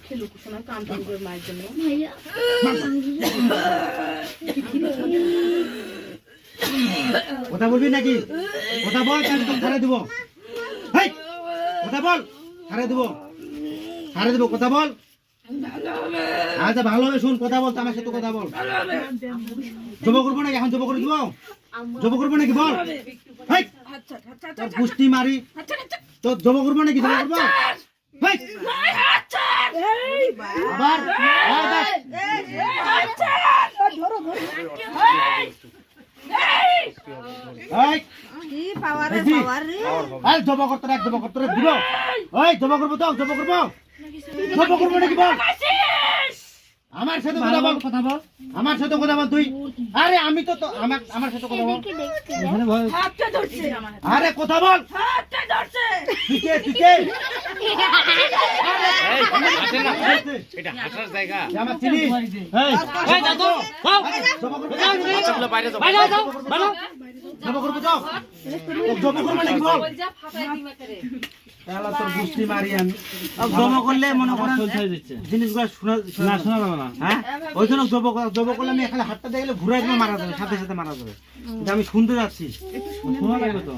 খেলুক শোনা কান টান করে মায়ের জন্য কথা বলবি নাকি? কথা বল, ছাড়ে দিব। কথা বল, ছাড়ে দিব, ছাড়ে দিব। কথা বল। আচ্ছা ভালো হবে, শুন কথা বল, আমার সাথে কথা বল। জব করবো নাকি? এখন জব করে দিব? জব করবো নাকি বল? পুষ্টি মারি তো জব করবো নাকি? জব করবো আবার জব করতে রাখ, জব করতে রাখ দিব। ওই জব করবো তো, জব করবো, জব করবো নাকি বল? আমার সাথে কথা বল, কথা বল, আমার সাথে কথা বল তুই। আরে আমি তো আমার সাথে কথা বল। আরে কথা বল। তুই কে? এটা হাসার জায়গা। আমার চিনি। এই দাদু বাও বাইরে যাও, বাইরে যাও, বাইরে জব করবো তো, জব করবো নাকি বল? তোর পুষ্টি মারি আমি জমা করলে মনে করেন জিনিসগুলো শোনা যাবে না। হ্যাঁ ওই জন্য জব করলে আমি এখানে হাতটা দেখলে ঘুরে মারা যাবে, সাথে সাথে মারা যাবে। আমি শুনতে যাচ্ছি, শোনা লাগবে তো।